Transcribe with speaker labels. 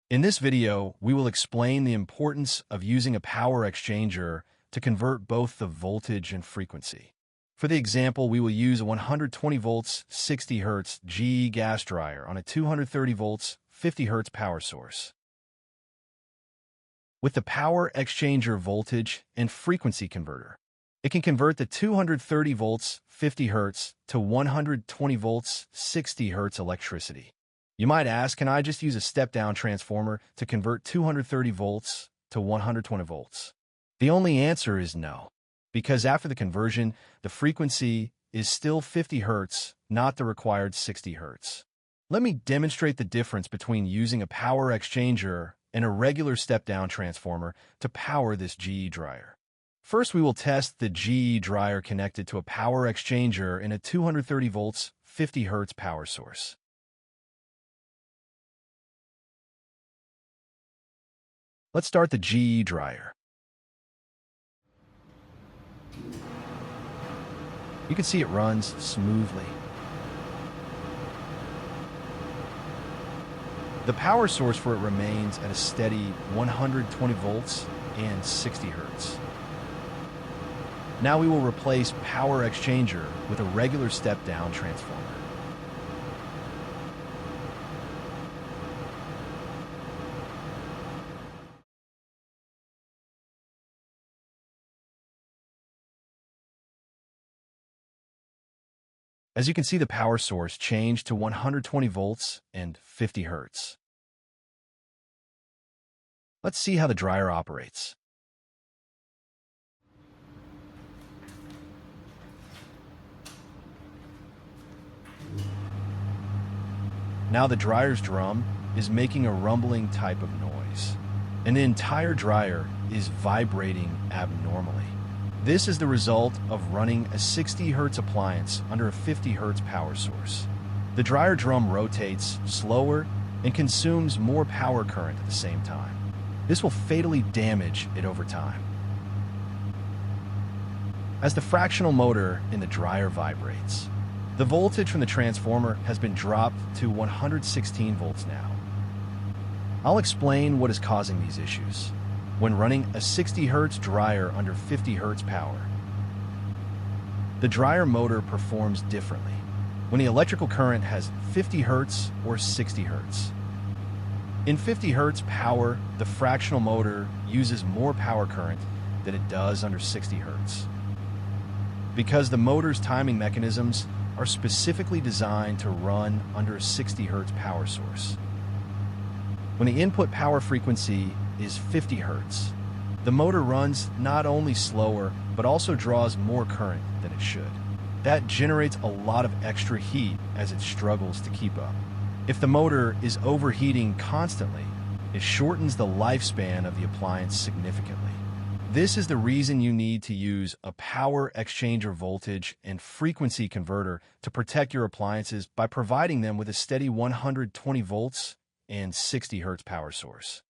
Speaker 1: In this video, we will explain the importance of using a power exchanger to convert both the voltage and frequency. For the example, we will use a 120 volts, 60 Hz GE gas dryer on a 230 volts, 50 Hz power source. With the power exchanger voltage and frequency converter, it can convert the 230 volts, 50 Hz to 120 volts, 60 Hz electricity. You might ask, can I just use a step-down transformer to convert 230 volts to 120 volts? The only answer is no, because after the conversion, the frequency is still 50 Hz, not the required 60 Hz. Let me demonstrate the difference between using a power exchanger and a regular step-down transformer to power this GE dryer. First, we will test the GE dryer connected to a power exchanger in a 230 volts, 50 Hz power source. Let's start the GE dryer. You can see it runs smoothly. The power source for it remains at a steady 120 volts and 60 Hz. Now we will replace power exchanger with a regular step-down transformer. As you can see, the power source changed to 120 volts and 50 Hz. Let's see how the dryer operates. Now the dryer's drum is making a rumbling type of noise, and the entire dryer is vibrating abnormally. This is the result of running a 60 Hz appliance under a 50 Hz power source. The dryer drum rotates slower and consumes more power current at the same time. This will fatally damage it over time. As the fractional motor in the dryer vibrates, the voltage from the transformer has been dropped to 116 volts now. I'll explain what is causing these issues. When running a 60 Hz dryer under 50 Hz power, the dryer motor performs differently when the electrical current has 50 Hz or 60 Hz. In 50 Hz power, the fractional motor uses more power current than it does under 60 Hz. Because the motor's timing mechanisms are specifically designed to run under a 60 Hz power source. When the input power frequency is 50 Hz, the motor runs not only slower, but also draws more current than it should. That generates a lot of extra heat as it struggles to keep up. If the motor is overheating constantly, it shortens the lifespan of the appliance significantly. This is the reason you need to use a power exchanger voltage and frequency converter to protect your appliances by providing them with a steady 120 volts and 60 Hz power source.